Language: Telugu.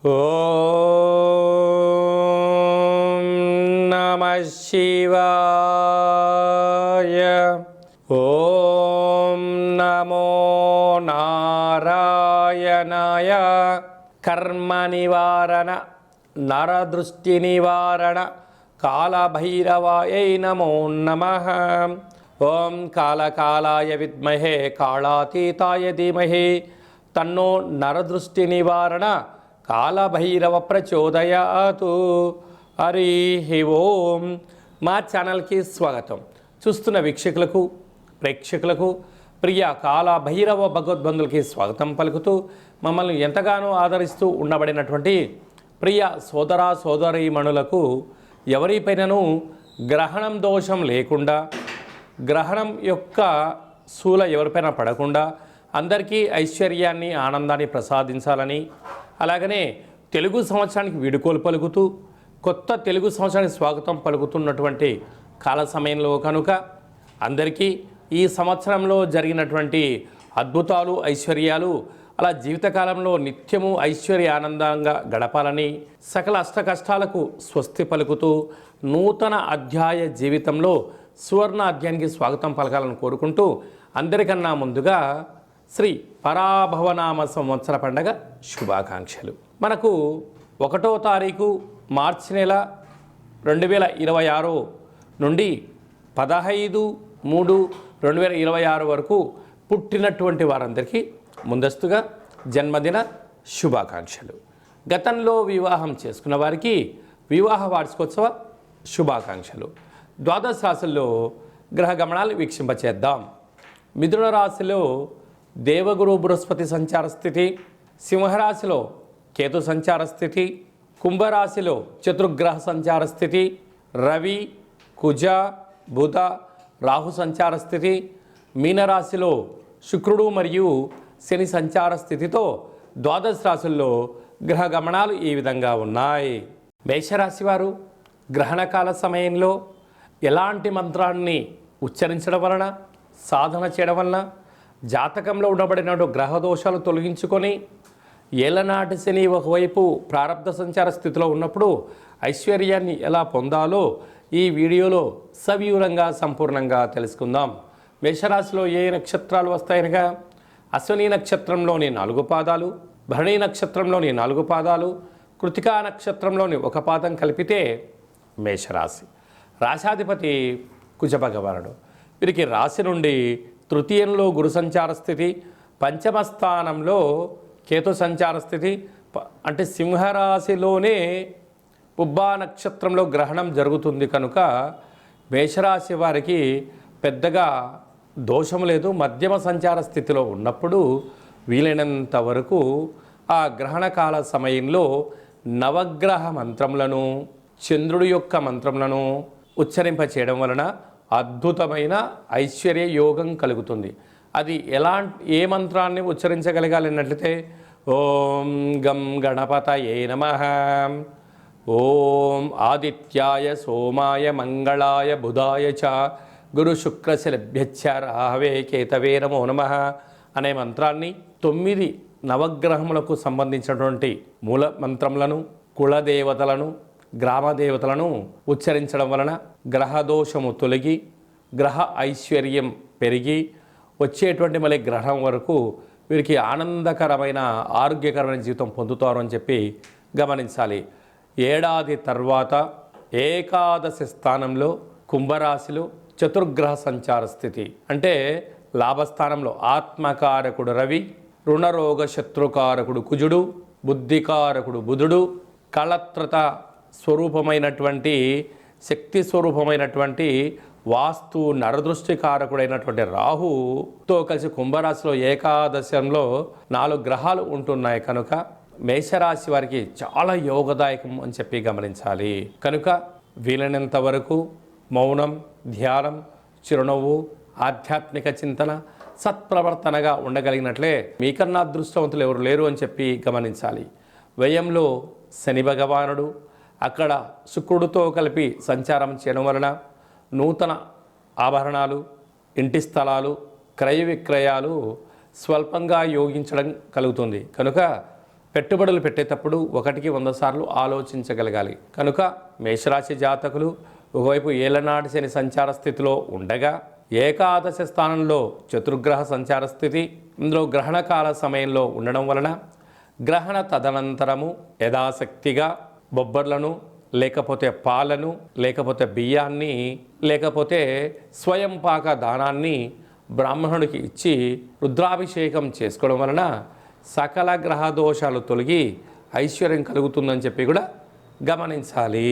ఓం నమః శివాయ. ఓం నమో నారాయణాయ. కర్మ నివారణ నరదృష్టి నివారణ కాళభైరవాయై నమో నమః. ఓం కాళకాలాయ విద్మహే కాళాతీతాయ ధీమహి తన్నో నరదృష్టి నివారణ కాళభైరవ ప్రచోదయాతు. హరి ఓం. మా ఛానల్కి స్వాగతం. చూస్తున్న వీక్షకులకు ప్రేక్షకులకు ప్రియ కాళభైరవ భగవద్బంధులకి స్వాగతం పలుకుతూ మమ్మల్ని ఎంతగానో ఆదరిస్తూ ఉండబడినటువంటి ప్రియ సోదర సోదరీమణులకు ఎవరిపైనను గ్రహణం దోషం లేకుండా, గ్రహణం యొక్క శూల ఎవరిపైన పడకుండా అందరికీ ఐశ్వర్యాన్ని ఆనందాన్ని ప్రసాదించాలని, అలాగనే తెలుగు సంవత్సరానికి వీడుకోలు పలుకుతూ కొత్త తెలుగు సంవత్సరానికి స్వాగతం పలుకుతున్నటువంటి కాల సమయంలో కనుక అందరికీ ఈ సంవత్సరంలో జరిగినటువంటి అద్భుతాలు ఐశ్వర్యాలు అలా జీవితకాలంలో నిత్యము ఐశ్వర్య ఆనందంగా గడపాలని, సకల అష్ట కష్టాలకు స్వస్తి పలుకుతూ నూతన అధ్యాయ జీవితంలో సువర్ణ అధ్యాయానికి స్వాగతం పలకాలని కోరుకుంటూ అందరికన్నా ముందుగా శ్రీ పరాభవనామ సంవత్సర పండగ శుభాకాంక్షలు. మనకు 1వ తారీఖు మార్చి నెల 2026 నుండి 15/3/2026 వరకు పుట్టినటువంటి వారందరికీ ముందస్తుగా జన్మదిన శుభాకాంక్షలు. గతంలో వివాహం చేసుకున్న వారికి వివాహ వార్షికోత్సవ శుభాకాంక్షలు. ద్వాదశ రాశుల్లో గ్రహ గమనాలు వీక్షింపచేద్దాం. మిథున రాశిలో దేవగురు బృహస్పతి సంచార స్థితి, సింహరాశిలో కేతు సంచార స్థితి, కుంభరాశిలో చతుర్గ్రహ సంచార స్థితి, రవి కుజ బుధ రాహు సంచార స్థితి, మీనరాశిలో శుక్రుడు మరియు శని సంచార స్థితితో ద్వాదశ రాశుల్లో గ్రహ గమనాలు ఈ విధంగా ఉన్నాయి. మేషరాశి వారు గ్రహణకాల సమయంలో ఎలాంటి మంత్రాన్ని ఉచ్చరించడం వలన, సాధన చేయడం వలన జాతకంలో ఉండబడిన గ్రహ దోషాలు తొలగించుకొని ఏలనాటి శని ఒకవైపు ప్రారబ్ధ సంచార స్థితిలో ఉన్నప్పుడు ఐశ్వర్యాన్ని ఎలా పొందాలో ఈ వీడియోలో సవివరంగా సంపూర్ణంగా తెలుసుకుందాం. మేషరాశిలో ఏ నక్షత్రాలు వస్తాయనగా అశ్విని నక్షత్రంలోని 4 పాదాలు, భరణి నక్షత్రంలోని 4 పాదాలు, కృతికా నక్షత్రంలోని 1 పాదం కలిపితే మేషరాశి. రాశాధిపతి కుజ భగవానుడు. వీరికి రాశి నుండి తృతీయంలో గురు సంచార స్థితి, పంచమ స్థానంలో కేతు సంచార స్థితి, అంటే సింహరాశిలోనే పుబ్బా నక్షత్రంలో గ్రహణం జరుగుతుంది కనుక మేషరాశి వారికి పెద్దగా దోషం లేదు. మధ్యమ సంచార స్థితిలో ఉన్నప్పుడు వీలైనంత వరకు ఆ గ్రహణకాల సమయంలో నవగ్రహ మంత్రములను, చంద్రుడి యొక్క మంత్రములను ఉచ్చరింప చేయడం వలన అద్భుతమైన ఐశ్వర్య యోగం కలుగుతుంది. అది ఏ మంత్రాన్ని ఉచ్చరించగలగాలి అన్నట్లయితే ఓం గం గణపతయే నమః, ఓం ఆదిత్యాయ సోమాయ మంగళాయ బుధాయ చ గురు శుక్రశలభ్యచ్చ రాహవే కేతవే నమో నమః అనే మంత్రాన్ని 9 నవగ్రహములకు సంబంధించినటువంటి మూల మంత్రములను, కులదేవతలను, గ్రామదేవతలను ఉచ్చరించడం వలన గ్రహదోషము తొలగి గ్రహ ఐశ్వర్యం పెరిగి వచ్చేటువంటి మళ్ళీ గ్రహం వరకు వీరికి ఆనందకరమైన ఆరోగ్యకరమైన జీవితం పొందుతారు అని చెప్పి గమనించాలి. ఏడాది తర్వాత ఏకాదశి స్థానంలో కుంభరాశిలో చతుర్గ్రహ సంచార స్థితి, అంటే లాభస్థానంలో ఆత్మకారకుడు రవి, రుణరోగ శత్రుకారకుడు కుజుడు, బుద్ధికారకుడు బుధుడు, కళత్రత స్వరూపమైనటువంటి శక్తి స్వరూపమైనటువంటి వాస్తు నరదృష్టికారకుడైనటువంటి రాహుతో కలిసి కుంభరాశిలో ఏకాదశంలో 4 గ్రహాలు ఉంటున్నాయి కనుక మేషరాశి వారికి చాలా యోగదాయకం అని చెప్పి గమనించాలి. కనుక వీలైనంత వరకు మౌనం, ధ్యానం, చిరునవ్వు, ఆధ్యాత్మిక చింతన, సత్ప్రవర్తనగా ఉండగలిగినట్లే మీకన్నా అదృష్టవంతులు ఎవరు లేరు అని చెప్పి గమనించాలి. వ్యయంలో శని భగవానుడు అక్కడ శుక్రుడితో కలిపి సంచారం చేయడం వలన నూతన ఆభరణాలు, ఇంటి స్థలాలు, క్రయ విక్రయాలు స్వల్పంగా యోగించడం కలుగుతుంది. కనుక పెట్టుబడులు పెట్టేటప్పుడు 100 సార్లు ఆలోచించగలగాలి. కనుక మేషరాశి జాతకులు ఒకవైపు ఏలనాటి శని సంచార స్థితిలో ఉండగా ఏకాదశ స్థానంలో చతుర్గ్రహ సంచార స్థితి, ఇందులో గ్రహణకాల సమయంలో ఉండడం వలన గ్రహణ తదనంతరము యథాశక్తిగా బొబ్బర్లను, లేకపోతే పాలను, లేకపోతే బియ్యాన్ని, లేకపోతే స్వయం పాక దానాన్ని బ్రాహ్మణుడికి ఇచ్చి రుద్రాభిషేకం చేసుకోవడం వలన సకల గ్రహ దోషాలు తొలగి ఐశ్వర్యం కలుగుతుందని చెప్పి కూడా గమనించాలి.